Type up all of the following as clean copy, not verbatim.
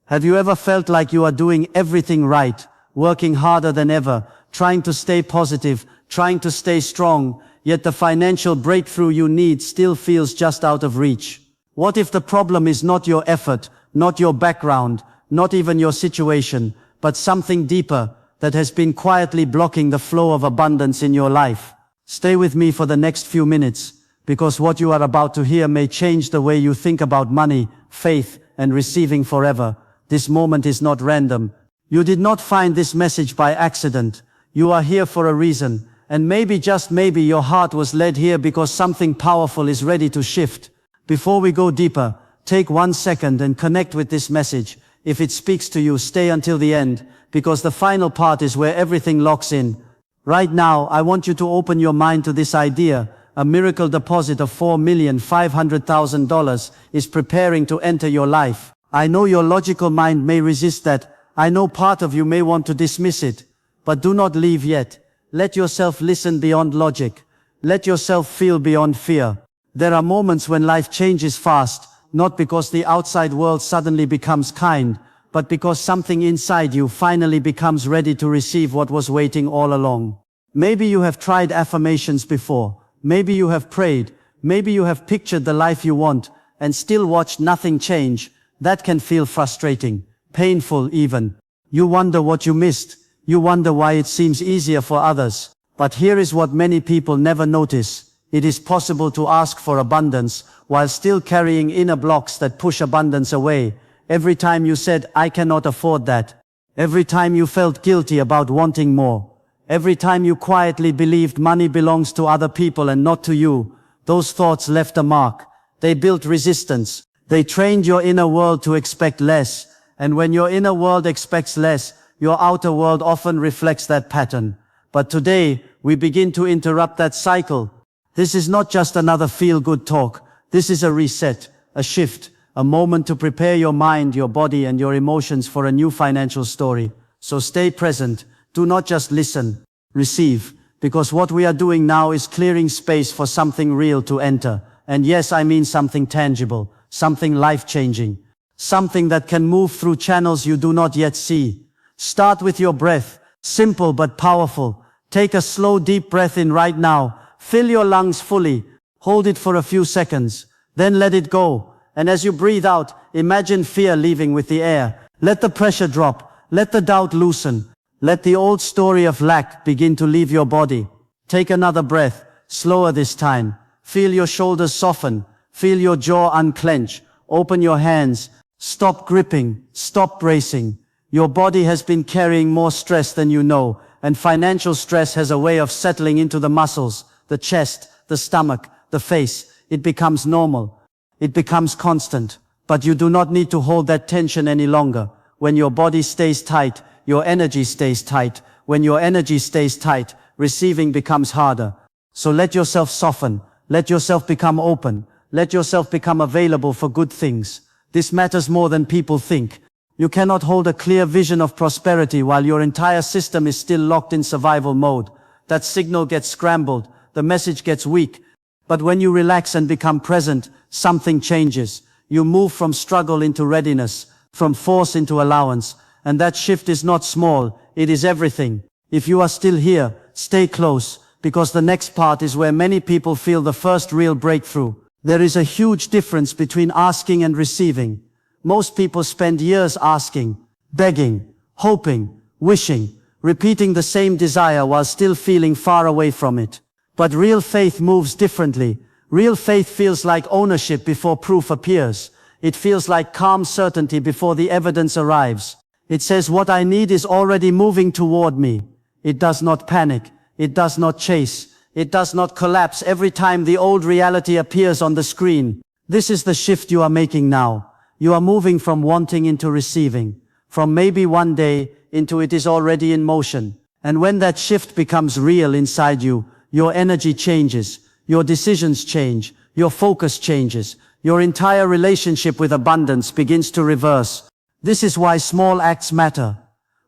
Have you ever felt like you are doing everything right, working harder than ever, trying to stay positive, trying to stay strong, yet the financial breakthrough you need still feels just out of reach? What if the problem is not your effort, not your background, not even your situation, but something deeper that has been quietly blocking the flow of abundance in your life? Stay with me for the next few minutes, because what you are about to hear may change the way you think about money, faith, and receiving forever. This moment is not random. You did not find this message by accident. You are here for a reason, and maybe, just maybe, your heart was led here because something powerful is ready to shift. Before we go deeper, take 1 second and connect with this message. If it speaks to you, stay until the end, because the final part is where everything locks in. Right now, I want you to open your mind to this idea. A miracle deposit of $4,500,000 is preparing to enter your life. I know your logical mind may resist that. I know part of you may want to dismiss it. But do not leave yet. Let yourself listen beyond logic. Let yourself feel beyond fear. There are moments when life changes fast, not because the outside world suddenly becomes kind, but because something inside you finally becomes ready to receive what was waiting all along. Maybe you have tried affirmations before. Maybe you have prayed. Maybe you have pictured the life you want, and still watched nothing change. That can feel frustrating, painful even. You wonder what you missed. You wonder why it seems easier for others. But here is what many people never notice. It is possible to ask for abundance while still carrying inner blocks that push abundance away. Every time you said, "I cannot afford that." Every time you felt guilty about wanting more. Every time you quietly believed money belongs to other people and not to you. Those thoughts left a mark. They built resistance. They trained your inner world to expect less. And when your inner world expects less, your outer world often reflects that pattern. But today, we begin to interrupt that cycle. This is not just another feel-good talk. This is a reset, a shift, a moment to prepare your mind, your body, and your emotions for a new financial story. So stay present. Do not just listen. Receive. Because what we are doing now is clearing space for something real to enter. And yes, I mean something tangible. Something life-changing. Something that can move through channels you do not yet see. Start with your breath. Simple but powerful. Take a slow, deep breath in right now. Fill your lungs fully. Hold it for a few seconds. Then let it go. And as you breathe out, imagine fear leaving with the air. Let the pressure drop. Let the doubt loosen. Let the old story of lack begin to leave your body. Take another breath. Slower this time. Feel your shoulders soften. Feel your jaw unclench. Open your hands. Stop gripping. Stop bracing. Your body has been carrying more stress than you know, and financial stress has a way of settling into the muscles, the chest, the stomach, the face. It becomes normal. It becomes constant. But you do not need to hold that tension any longer. When your body stays tight, your energy stays tight. When your energy stays tight, receiving becomes harder. So let yourself soften. Let yourself become open. Let yourself become available for good things. This matters more than people think. You cannot hold a clear vision of prosperity while your entire system is still locked in survival mode. That signal gets scrambled. The message gets weak. But when you relax and become present, something changes. You move from struggle into readiness, from force into allowance. And that shift is not small. It is everything. If you are still here, stay close, because the next part is where many people feel the first real breakthrough. There is a huge difference between asking and receiving. Most people spend years asking, begging, hoping, wishing, repeating the same desire while still feeling far away from it. But real faith moves differently. Real faith feels like ownership before proof appears. It feels like calm certainty before the evidence arrives. It says what I need is already moving toward me. It does not panic. It does not chase. It does not collapse every time the old reality appears on the screen. This is the shift you are making now. You are moving from wanting into receiving. From maybe one day into it is already in motion. And when that shift becomes real inside you, your energy changes. Your decisions change. Your focus changes. Your entire relationship with abundance begins to reverse. This is why small acts matter.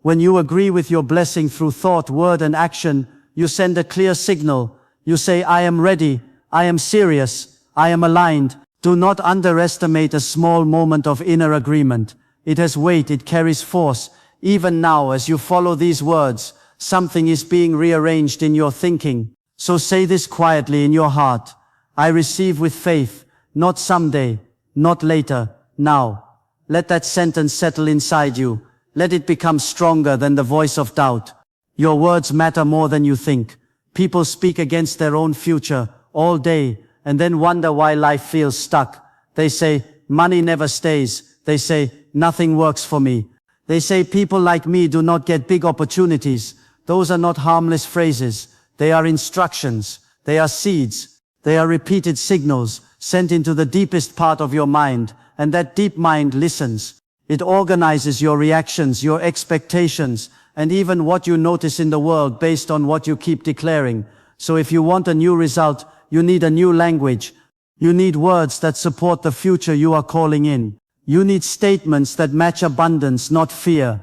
When you agree with your blessing through thought, word, and action, you send a clear signal. You say, I am ready, I am serious, I am aligned. Do not underestimate a small moment of inner agreement. It has weight, it carries force. Even now, as you follow these words, something is being rearranged in your thinking. So say this quietly in your heart. I receive with faith, not someday, not later, now. Let that sentence settle inside you. Let it become stronger than the voice of doubt. Your words matter more than you think. People speak against their own future all day and then wonder why life feels stuck. They say, money never stays. They say, nothing works for me. They say people like me do not get big opportunities. Those are not harmless phrases. They are instructions. They are seeds. They are repeated signals sent into the deepest part of your mind, and that deep mind listens. It organizes your reactions, your expectations, and even what you notice in the world based on what you keep declaring. So if you want a new result, you need a new language. You need words that support the future you are calling in. You need statements that match abundance, not fear.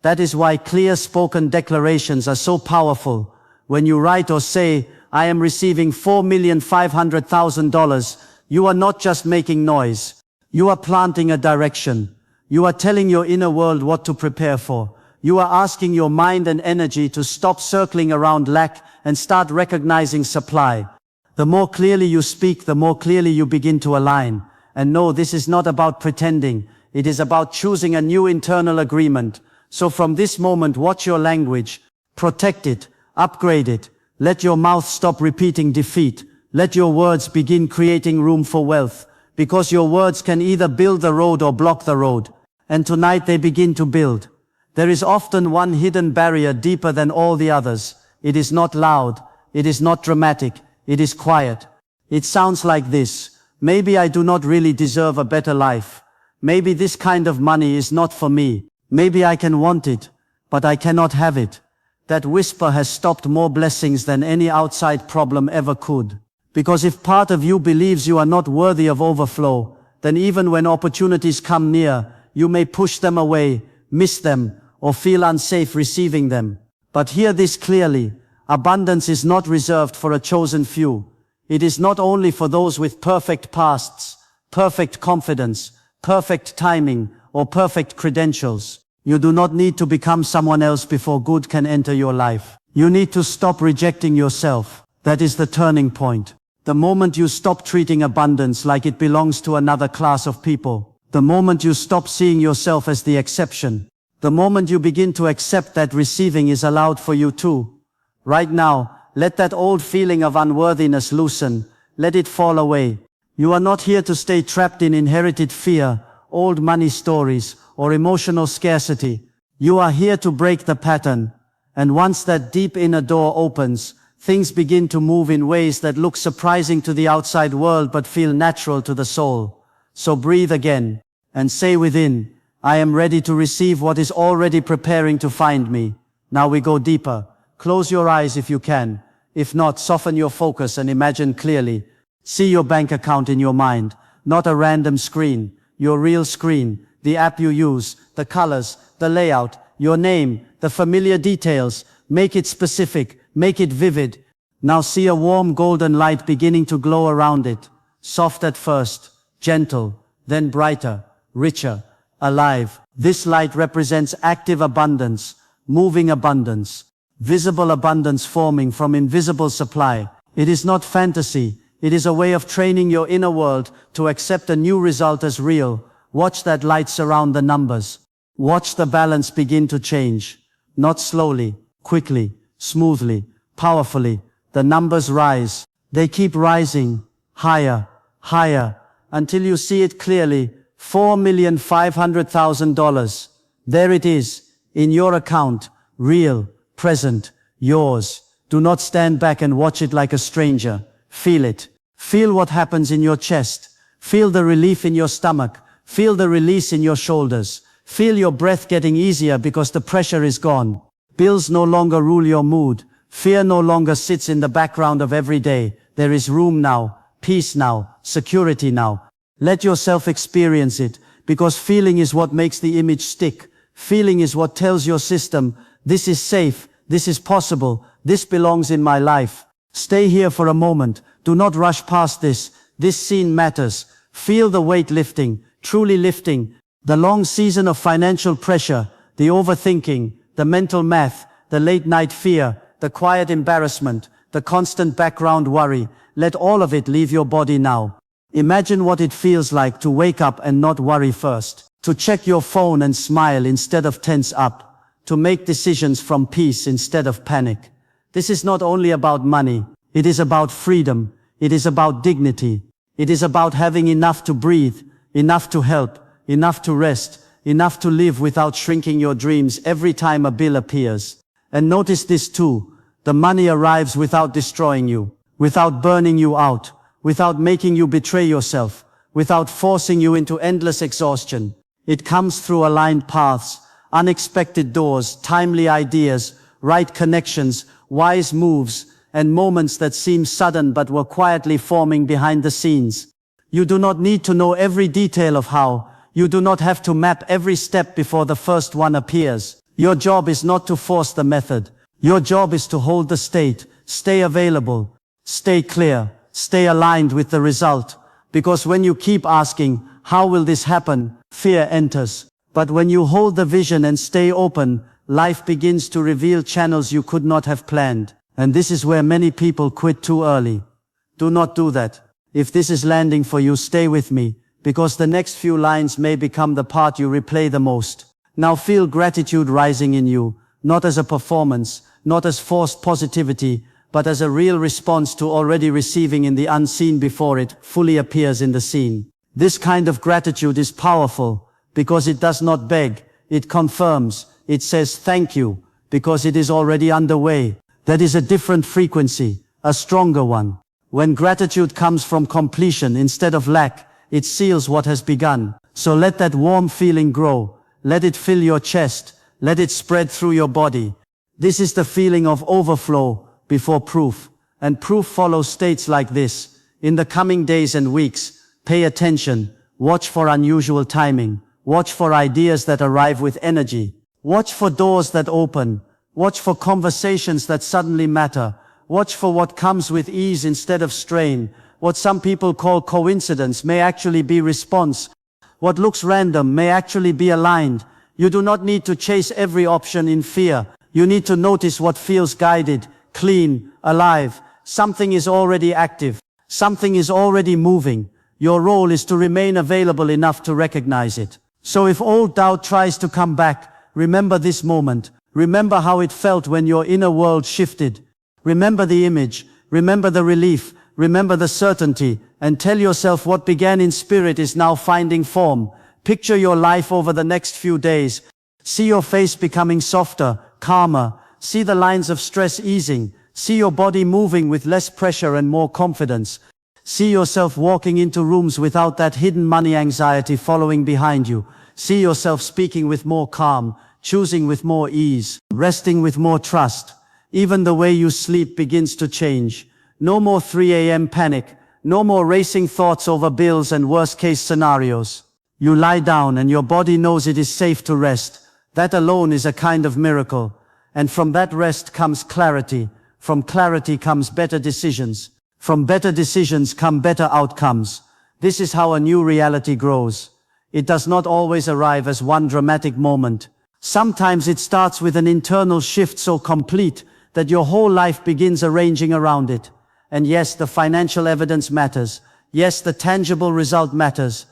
That is why clear spoken declarations are so powerful. When you write or say, I am receiving $4,500,000, you are not just making noise. You are planting a direction. You are telling your inner world what to prepare for. You are asking your mind and energy to stop circling around lack and start recognizing supply. The more clearly you speak, the more clearly you begin to align. And no, this is not about pretending. It is about choosing a new internal agreement. So from this moment, watch your language. Protect it. Upgrade it. Let your mouth stop repeating defeat. Let your words begin creating room for wealth. Because your words can either build the road or block the road. And tonight they begin to build. There is often one hidden barrier deeper than all the others. It is not loud. It is not dramatic. It is quiet. It sounds like this. Maybe I do not really deserve a better life. Maybe this kind of money is not for me. Maybe I can want it, but I cannot have it. That whisper has stopped more blessings than any outside problem ever could. Because if part of you believes you are not worthy of overflow, then even when opportunities come near, you may push them away, miss them, or feel unsafe receiving them. But hear this clearly. Abundance is not reserved for a chosen few. It is not only for those with perfect pasts, perfect confidence, perfect timing, or perfect credentials. You do not need to become someone else before good can enter your life. You need to stop rejecting yourself. That is the turning point. The moment you stop treating abundance like it belongs to another class of people. The moment you stop seeing yourself as the exception. The moment you begin to accept that receiving is allowed for you too. Right now, let that old feeling of unworthiness loosen. Let it fall away. You are not here to stay trapped in inherited fear, old money stories, or emotional scarcity. You are here to break the pattern. And once that deep inner door opens, things begin to move in ways that look surprising to the outside world but feel natural to the soul. So breathe again, and say within, I am ready to receive what is already preparing to find me. Now we go deeper. Close your eyes if you can. If not, soften your focus and imagine clearly. See your bank account in your mind, not a random screen, your real screen, the app you use, the colors, the layout, your name, the familiar details. Make it specific, make it vivid. Now see a warm golden light beginning to glow around it. Soft at first, gentle, then brighter, richer, alive. This light represents active abundance, moving abundance. Visible abundance forming from invisible supply. It is not fantasy. It is a way of training your inner world to accept a new result as real. Watch that light surround the numbers. Watch the balance begin to change. Not slowly, quickly, smoothly, powerfully. The numbers rise. They keep rising. Higher, higher, until you see it clearly. $4,500,000. There it is, in your account, real. Present, yours. Do not stand back and watch it like a stranger. Feel it. Feel what happens in your chest. Feel the relief in your stomach. Feel the release in your shoulders. Feel your breath getting easier because the pressure is gone. Bills no longer rule your mood. Fear no longer sits in the background of every day. There is room now, peace now, security now. Let yourself experience it, because feeling is what makes the image stick. Feeling is what tells your system, this is safe, this is possible, this belongs in my life. Stay here for a moment. Do not rush past this. This scene matters. Feel the weight lifting, truly lifting. The long season of financial pressure, the overthinking, the mental math, the late night fear, the quiet embarrassment, the constant background worry, let all of it leave your body now. Imagine what it feels like to wake up and not worry first, to check your phone and smile instead of tense up, to make decisions from peace instead of panic. This is not only about money, it is about freedom, it is about dignity, it is about having enough to breathe, enough to help, enough to rest, enough to live without shrinking your dreams every time a bill appears. And notice this too, the money arrives without destroying you, without burning you out, without making you betray yourself, without forcing you into endless exhaustion. It comes through aligned paths, unexpected doors, timely ideas, right connections, wise moves, and moments that seem sudden but were quietly forming behind the scenes. You do not need to know every detail of how. You do not have to map every step before the first one appears. Your job is not to force the method. Your job is to hold the state, stay available, stay clear, stay aligned with the result. Because when you keep asking, how will this happen, fear enters. But when you hold the vision and stay open, life begins to reveal channels you could not have planned. And this is where many people quit too early. Do not do that. If this is landing for you, stay with me, because the next few lines may become the part you replay the most. Now feel gratitude rising in you, not as a performance, not as forced positivity, but as a real response to already receiving in the unseen before it fully appears in the scene. This kind of gratitude is powerful, because it does not beg, it confirms, it says thank you, because it is already underway. That is a different frequency, a stronger one. When gratitude comes from completion instead of lack, it seals what has begun. So let that warm feeling grow. Let it fill your chest. Let it spread through your body. This is the feeling of overflow before proof. And proof follows states like this. In the coming days and weeks, pay attention. Watch for unusual timing. Watch for ideas that arrive with energy. Watch for doors that open. Watch for conversations that suddenly matter. Watch for what comes with ease instead of strain. What some people call coincidence may actually be response. What looks random may actually be aligned. You do not need to chase every option in fear. You need to notice what feels guided, clean, alive. Something is already active. Something is already moving. Your role is to remain available enough to recognize it. So if old doubt tries to come back, remember this moment. Remember how it felt when your inner world shifted. Remember the image. Remember the relief. Remember the certainty. And tell yourself what began in spirit is now finding form. Picture your life over the next few days. See your face becoming softer, calmer. See the lines of stress easing. See your body moving with less pressure and more confidence. See yourself walking into rooms without that hidden money anxiety following behind you. See yourself speaking with more calm, choosing with more ease, resting with more trust. Even the way you sleep begins to change. No more 3 a.m. panic. No more racing thoughts over bills and worst-case scenarios. You lie down and your body knows it is safe to rest. That alone is a kind of miracle. And from that rest comes clarity. From clarity comes better decisions. From better decisions come better outcomes. This is how a new reality grows. It does not always arrive as one dramatic moment. Sometimes it starts with an internal shift so complete that your whole life begins arranging around it. And yes, the financial evidence matters. Yes, the tangible result matters.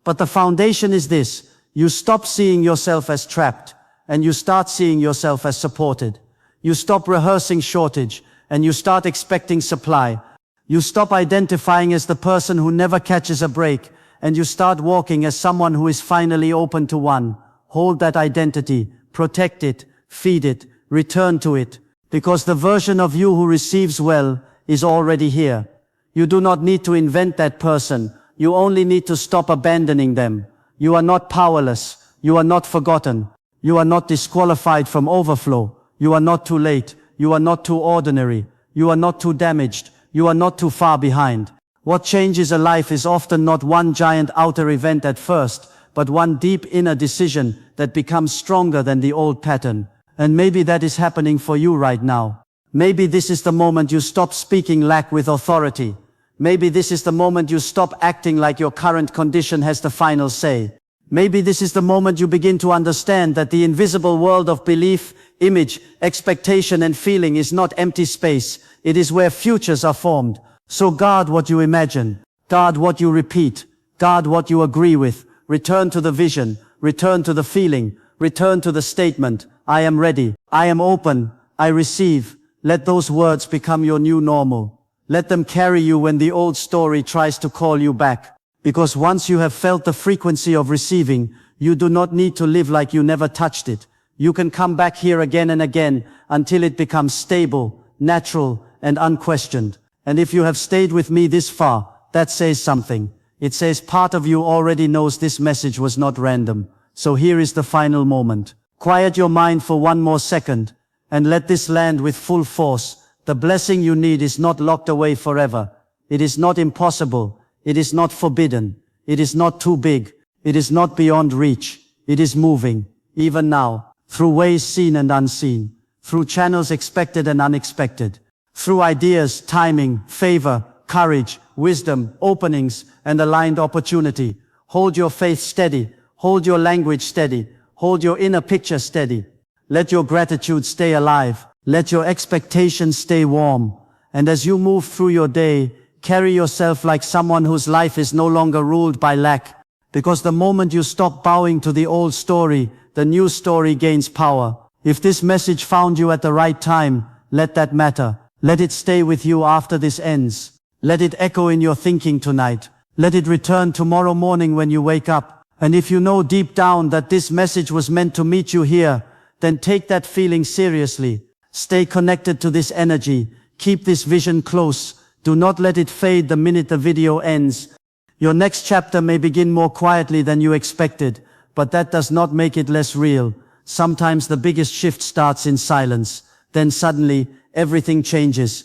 But the foundation is this. You stop seeing yourself as trapped, and you start seeing yourself as supported. You stop rehearsing shortage, and you start expecting supply. You stop identifying as the person who never catches a break, and you start walking as someone who is finally open to one. Hold that identity, protect it, feed it, return to it, because the version of you who receives well is already here. You do not need to invent that person. You only need to stop abandoning them. You are not powerless. You are not forgotten. You are not disqualified from overflow. You are not too late. You are not too ordinary. You are not too damaged. You are not too far behind. What changes a life is often not one giant outer event at first, but one deep inner decision that becomes stronger than the old pattern. And maybe that is happening for you right now. Maybe this is the moment you stop speaking lack with authority. Maybe this is the moment you stop acting like your current condition has the final say. Maybe this is the moment you begin to understand that the invisible world of belief, image, expectation and feeling is not empty space. It is where futures are formed. So guard what you imagine. Guard what you repeat. Guard what you agree with. Return to the vision. Return to the feeling. Return to the statement. I am ready. I am open. I receive. Let those words become your new normal. Let them carry you when the old story tries to call you back. Because once you have felt the frequency of receiving, you do not need to live like you never touched it. You can come back here again and again until it becomes stable, natural, and unquestioned. And if you have stayed with me this far, that says something. It says part of you already knows this message was not random. So here is the final moment. Quiet your mind for one more second, and let this land with full force. The blessing you need is not locked away forever. It is not impossible. It is not forbidden. It is not too big. It is not beyond reach. It is moving, even now, through ways seen and unseen, through channels expected and unexpected, through ideas, timing, favor, courage, wisdom, openings, and aligned opportunity. Hold your faith steady. Hold your language steady. Hold your inner picture steady. Let your gratitude stay alive. Let your expectations stay warm. And as you move through your day, carry yourself like someone whose life is no longer ruled by lack. Because the moment you stop bowing to the old story, the new story gains power. If this message found you at the right time, let that matter. Let it stay with you after this ends. Let it echo in your thinking tonight. Let it return tomorrow morning when you wake up. And if you know deep down that this message was meant to meet you here, then take that feeling seriously. Stay connected to this energy. Keep this vision close. Do not let it fade the minute the video ends. Your next chapter may begin more quietly than you expected, but that does not make it less real. Sometimes the biggest shift starts in silence. Then suddenly, everything changes.